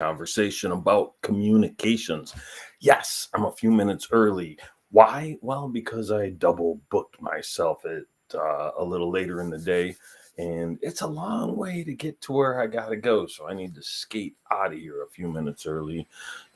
Conversation about communications. Yes, I'm a few minutes early. Why? Well, because I double booked myself at a little later in the day, and it's a long way to get to where I gotta go. So I need to skate out of here a few minutes early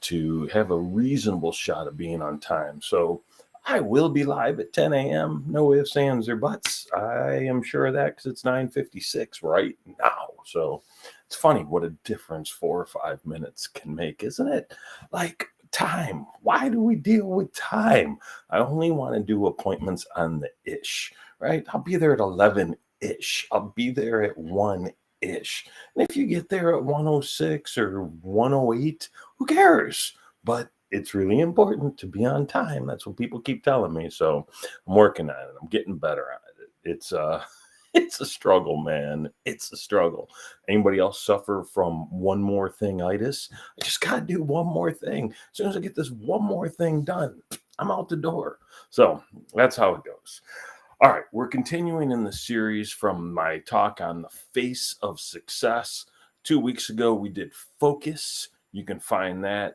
to have a reasonable shot of being on time. So I will be live at 10 a.m. No ifs, ands, or buts. I am sure of that because it's 9:56 right now. So it's funny what a difference 4 or 5 minutes can make, isn't it? Like time. Why do we deal with time? I only want to do appointments on the ish, right? I'll be there at 11 ish. I'll be there at 1 ish. And if you get there at 1:06 or 1:08, who cares? But it's really important to be on time. That's what people keep telling me. So I'm working on it. I'm getting better at it. It's a struggle, man. It's a struggle. Anybody else suffer from one more thing itis? I just gotta do one more thing. As soon as I get this one more thing done, I'm out the door. So that's how it goes. All right, we're continuing in the series from my talk on the face of success. 2 weeks ago, we did focus. You can find that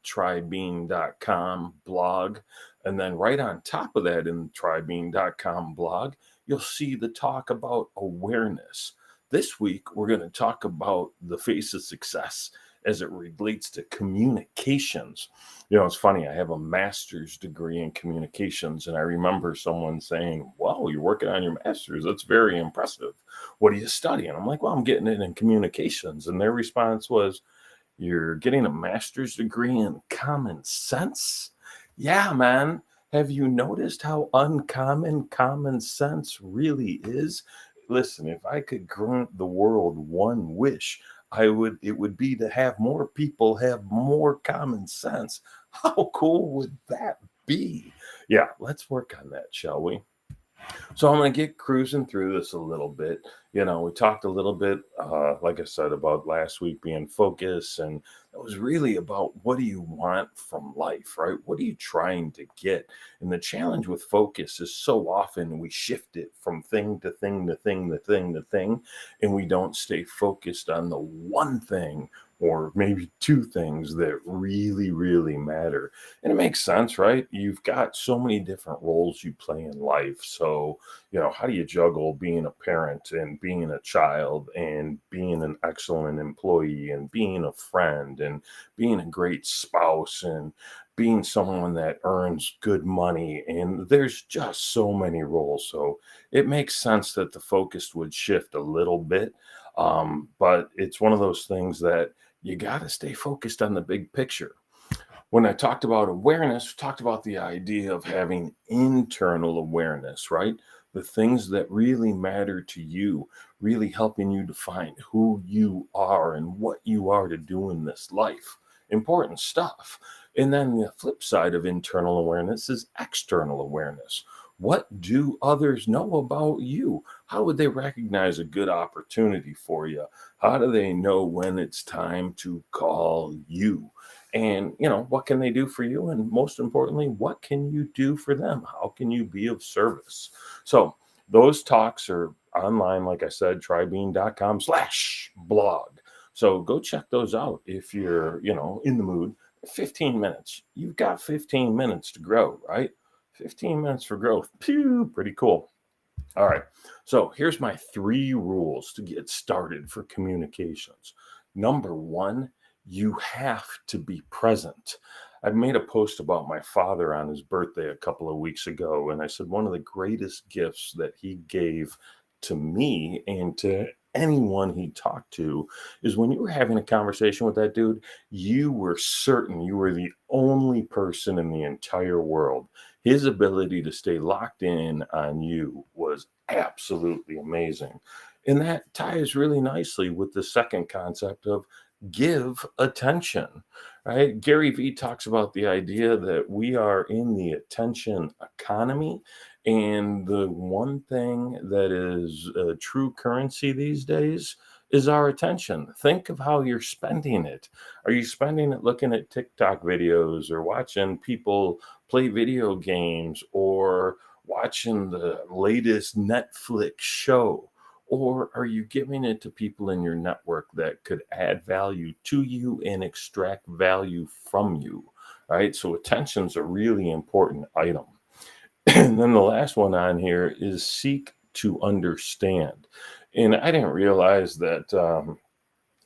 trybean.com blog. And then right on top of that in the trybean.com blog, you'll see the talk about awareness. This week, we're going to talk about the face of success as it relates to communications. You know, it's funny, I have a master's degree in communications, and I remember someone saying, "Well, you're working on your master's. That's very impressive. What are you studying?" I'm like, "Well, I'm getting it in communications." And their response was, "You're getting a master's degree in common sense?" Yeah, man. Have you noticed how uncommon common sense really is? Listen, if I could grant the world one wish, it would be to have more people have more common sense. How cool would that be? Yeah, let's work on that, shall we? So I'm going to get cruising through this a little bit. You know, we talked a little bit, like I said, about last week being focus, and it was really about what do you want from life, right? What are you trying to get? And the challenge with focus is so often we shift it from thing to thing to thing to thing to thing, and we don't stay focused on the one thing or maybe two things that really, really matter. And it makes sense, right? You've got so many different roles you play in life. So, you know, how do you juggle being a parent and being a child and being an excellent employee and being a friend and being a great spouse and being someone that earns good money? And there's just so many roles. So it makes sense that the focus would shift a little bit. But it's one of those things that you got to stay focused on the big picture. When I talked about awareness, we talked about the idea of having internal awareness, right? The things that really matter to you, really helping you define who you are and what you are to do in this life. Important stuff. And then the flip side of internal awareness is external awareness. What do others know about you? How would they recognize a good opportunity for you? How do they know when it's time to call you? And what can they do for you, and most importantly, what can you do for them? How can you be of service? So those talks are online, like I said, trybean.com/blog. So go check those out if you're in the mood. 15 minutes, you've got 15 minutes to grow, right? 15 minutes for growth. Pew, pretty cool. All right, so here's my 3 rules to get started for communications. Number 1, you have to be present. I made a post about my father on his birthday a couple of weeks ago, and I said one of the greatest gifts that he gave to me and to anyone he talked to is when you were having a conversation with that dude, you were certain you were the only person in the entire world. His ability to stay locked in on you was absolutely amazing. And that ties really nicely with the second concept of give attention, right? Gary Vee talks about the idea that we are in the attention economy. And the one thing that is a true currency these days is our attention. Think of how you're spending it. Are you spending it looking at TikTok videos or watching people play video games or watching the latest Netflix show? Or are you giving it to people in your network that could add value to you and extract value from you? Right. So attention's a really important item. And then the last one on here is seek to understand. And I didn't realize that,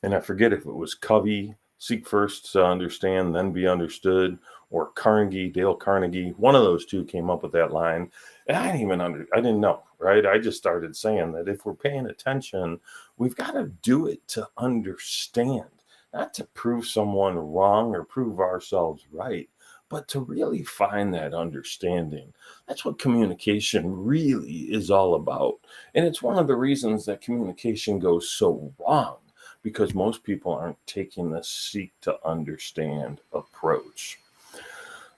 and I forget if it was Covey, seek first to understand, then be understood, or Carnegie, Dale Carnegie. One of those two came up with that line. And I didn't know, right? I just started saying that if we're paying attention, we've got to do it to understand, not to prove someone wrong or prove ourselves right, but to really find that understanding. That's what communication really is all about. And it's one of the reasons that communication goes so wrong, because most people aren't taking the seek to understand approach.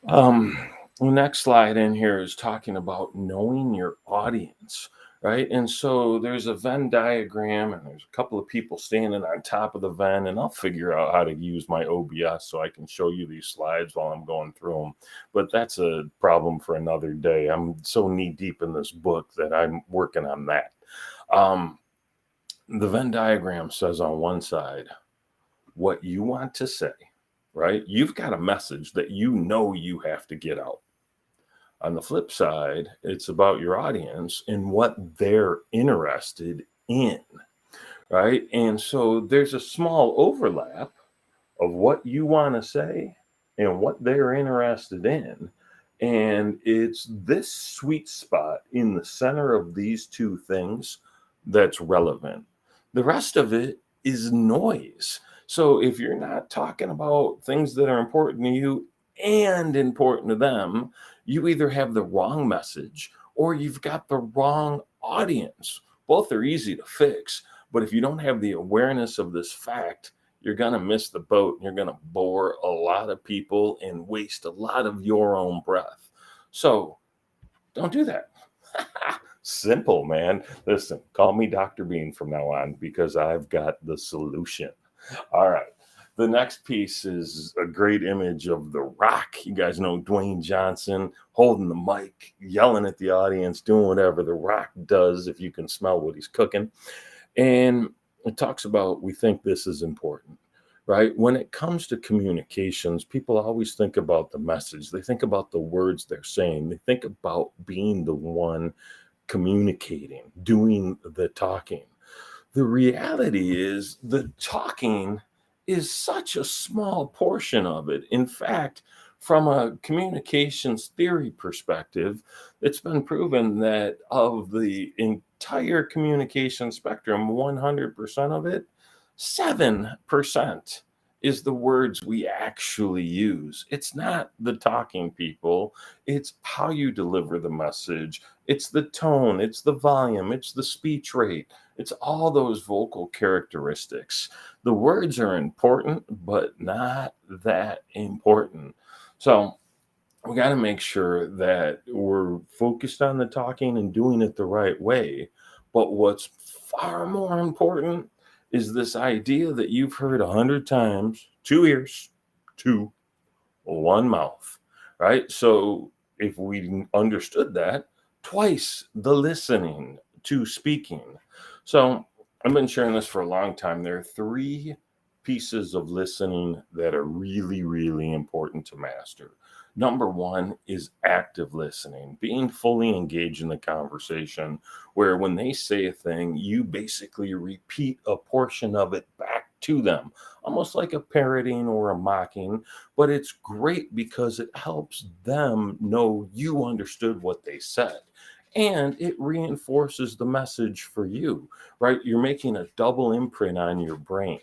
Um, the next slide in here is talking about knowing your audience, right? And so there's a Venn diagram, and there's a couple of people standing on top of the Venn, and I'll figure out how to use my OBS so I can show you these slides while I'm going through them. But that's a problem for another day. I'm so knee deep in this book that I'm working on that. The Venn diagram says on one side what you want to say, right? You've got a message that you have to get out. On the flip side, it's about your audience and what they're interested in, right? And so there's a small overlap of what you want to say and what they're interested in. And it's this sweet spot in the center of these two things that's relevant. The rest of it is noise. So if you're not talking about things that are important to you and important to them, you either have the wrong message or you've got the wrong audience. Both are easy to fix, but if you don't have the awareness of this fact, you're going to miss the boat. You're going to bore a lot of people and waste a lot of your own breath. So don't do that. Simple, man. Listen, call me Dr. Bean from now on because I've got the solution. All right. The next piece is a great image of The Rock. You guys know Dwayne Johnson holding the mic, yelling at the audience, doing whatever The Rock does if you can smell what he's cooking. And it talks about, we think this is important, right? When it comes to communications, people always think about the message. They think about the words they're saying. They think about being the one communicating, doing the talking. The reality is the talking is such a small portion of it. In fact, from a communications theory perspective, it's been proven that of the entire communication spectrum, 100% of it, 7% is the words we actually use. It's not the talking people, it's how you deliver the message, it's the tone, it's the volume, it's the speech rate, it's all those vocal characteristics. The words are important, but not that important. So we got to make sure that we're focused on the talking and doing it the right way. But what's far more important is this idea that you've heard 100 times: 2 ears, two, one mouth, right? So if we understood that, twice the listening to speaking. So I've been sharing this for a long time. There are three pieces of listening that are really, really important to master. Number one is active listening, being fully engaged in the conversation, where when they say a thing, you basically repeat a portion of it back to them, almost like a parroting or a mocking. But it's great because it helps them know you understood what they said. And it reinforces the message for you, right? You're making a double imprint on your brain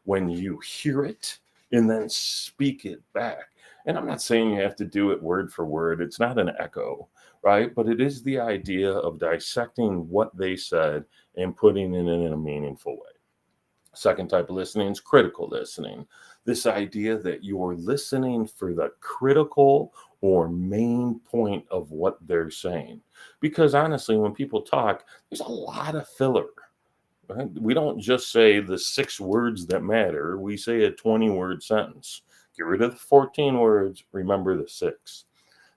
when you hear it and then speak it back. And I'm not saying you have to do it word for word. It's not an echo, right? But it is the idea of dissecting what they said and putting it in a meaningful way. Second type of listening is critical listening. This idea that you're listening for the critical or main point of what they're saying. Because honestly, when people talk, there's a lot of filler. Right? We don't just say the 6 words that matter. We say a 20-word sentence. Get rid of the 14 words, remember the 6.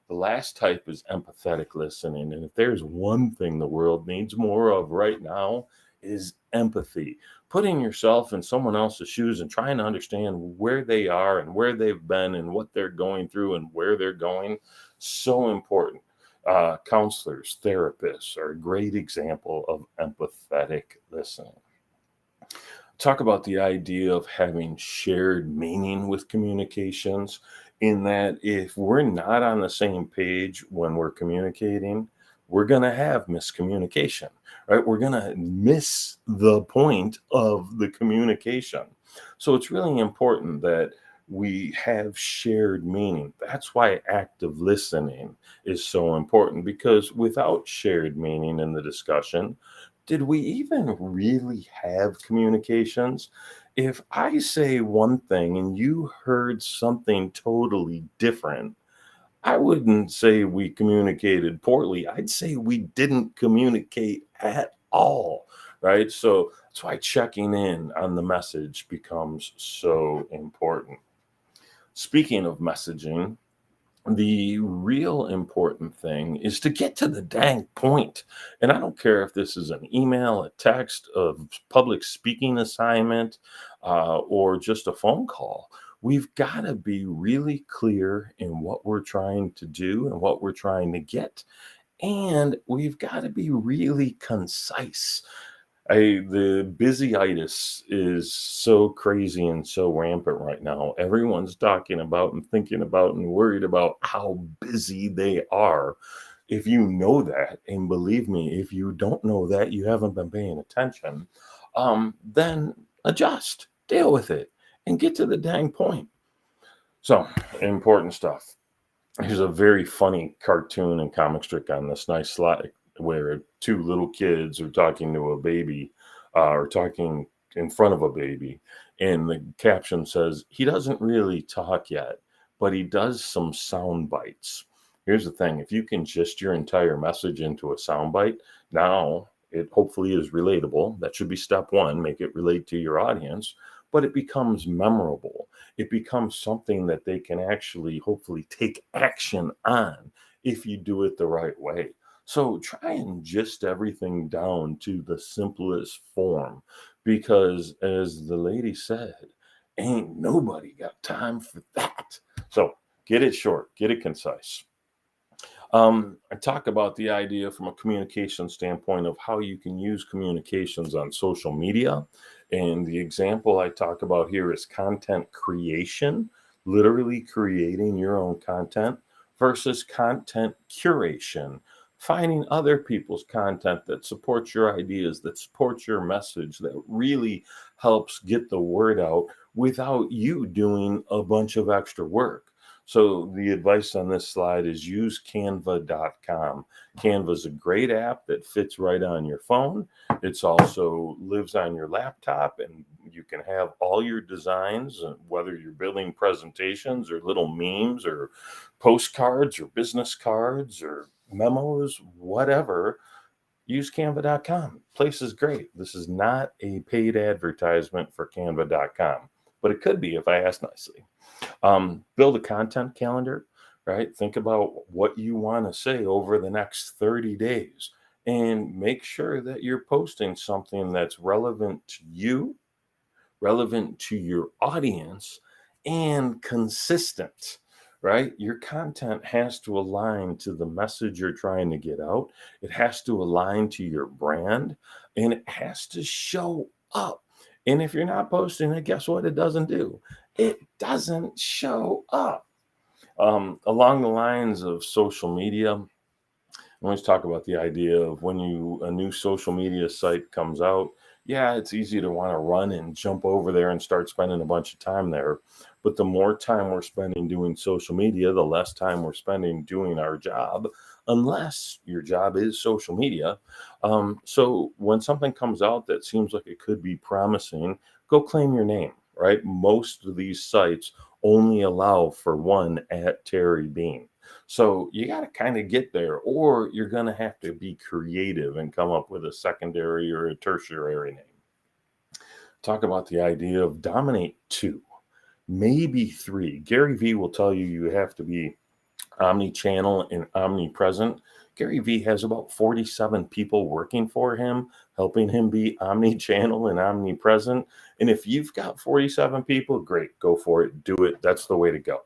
The last type is empathetic listening. And if there's one thing the world needs more of right now, is empathy, putting yourself in someone else's shoes and trying to understand where they are and where they've been and what they're going through and where they're going. So important. Counselors, therapists are a great example of empathetic listening. Talk about the idea of having shared meaning with communications, in that if we're not on the same page when we're communicating, we're going to have miscommunication, right? We're going to miss the point of the communication. So it's really important that we have shared meaning. That's why active listening is so important, because without shared meaning in the discussion, did we even really have communications? If I say one thing and you heard something totally different, I wouldn't say we communicated poorly. I'd say we didn't communicate at all, right? So that's why checking in on the message becomes so important. Speaking of messaging, the real important thing is to get to the dang point. And I don't care if this is an email, a text, a public speaking assignment, or just a phone call. We've got to be really clear in what we're trying to do and what we're trying to get. And we've got to be really concise. The busyitis is so crazy and so rampant right now. Everyone's talking about and thinking about and worried about how busy they are. If you know that, and believe me, if you don't know that, you haven't been paying attention, then adjust, deal with it, and get to the dang point. So, important stuff. Here's a very funny cartoon and comic strip on this nice slide where two little kids are talking to a baby, or talking in front of a baby. And the caption says, "He doesn't really talk yet, but he does some sound bites." Here's the thing: if you can gist your entire message into a sound bite, now it hopefully is relatable. That should be step one, make it relate to your audience, but it becomes memorable. It becomes something that they can actually hopefully take action on if you do it the right way. So try and gist everything down to the simplest form, because as the lady said, ain't nobody got time for that. So get it short, get it concise. I talk about the idea from a communication standpoint of how you can use communications on social media. And the example I talk about here is content creation, literally creating your own content, versus content curation, finding other people's content that supports your ideas, that supports your message, that really helps get the word out without you doing a bunch of extra work. So the advice on this slide is use canva.com. Canva is a great app that fits right on your phone. It's also lives on your laptop, and you can have all your designs, whether you're building presentations or little memes or postcards or business cards or memos, whatever. Use canva.com. Place is great. This is not a paid advertisement for canva.com, but it could be if I ask nicely. Build a content calendar, right? Think about what you want to say over the next 30 days and make sure that you're posting something that's relevant to you, relevant to your audience, and consistent, right? Your content has to align to the message you're trying to get out. It has to align to your brand, and it has to show up. And if you're not posting it, guess what? It doesn't do. It doesn't show up. Along the lines of social media, I always talk about the idea of when a new social media site comes out. Yeah, it's easy to want to run and jump over there and start spending a bunch of time there. But the more time we're spending doing social media, the less time we're spending doing our job, unless your job is social media. So when something comes out that seems like it could be promising, go claim your name, right? Most of these sites only allow for one at Terry Bean. So you got to kind of get there, or you're going to have to be creative and come up with a secondary or a tertiary name. Talk about the idea of dominate two, maybe three. Gary Vee will tell you you have to be omni-channel and omnipresent. Gary Vee has about 47 people working for him, helping him be omni-channel and omnipresent. And if you've got 47 people, great, go for it, do it. That's the way to go.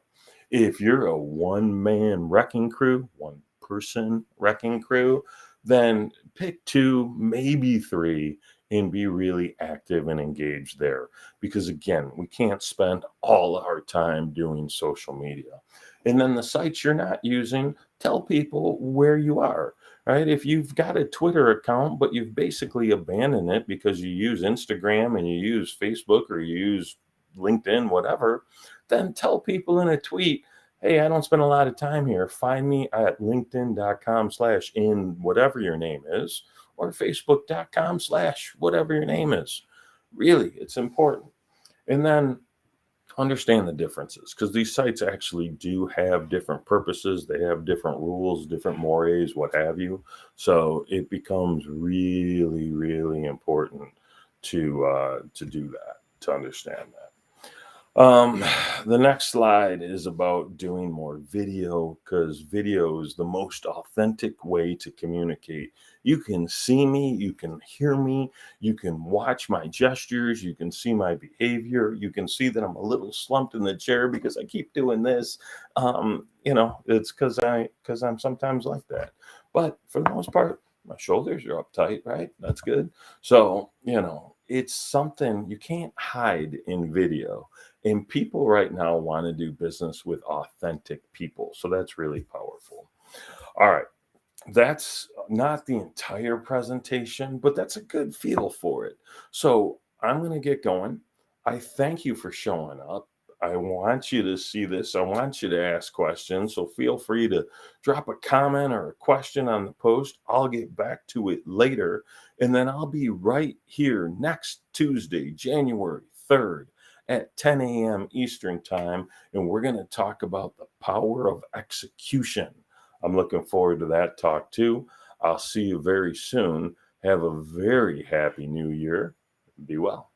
If you're a one-man wrecking crew, one person wrecking crew, then pick two, maybe three, and be really active and engaged there. Because again, we can't spend all our time doing social media. And then the sites you're not using, tell people where you are, right? If you've got a Twitter account, but you've basically abandoned it because you use Instagram and you use Facebook or you use LinkedIn, whatever, then tell people in a tweet, hey, I don't spend a lot of time here. Find me at linkedin.com/in whatever your name is, or facebook.com/whatever your name is. Really, it's important. And then understand the differences, because these sites actually do have different purposes. They have different rules, different mores, what have you. So it becomes really, really important to do that, to understand that. Um, the next slide is about doing more video, because video is the most authentic way to communicate. You can see me, you can hear me, you can watch my gestures, you can see my behavior, you can see that I'm a little slumped in the chair because I keep doing this. It's because I'm sometimes like that. But for the most part, my shoulders are uptight, right? That's good. So, it's something you can't hide in video. And people right now want to do business with authentic people. So that's really powerful. All right. That's not the entire presentation, but that's a good feel for it. So I'm going to get going. I thank you for showing up. I want you to see this. I want you to ask questions. So feel free to drop a comment or a question on the post. I'll get back to it later. And then I'll be right here next Tuesday, January 3rd at 10 a.m. Eastern Time. And we're going to talk about the power of execution. I'm looking forward to that talk too. I'll see you very soon. Have a very happy new year. Be well.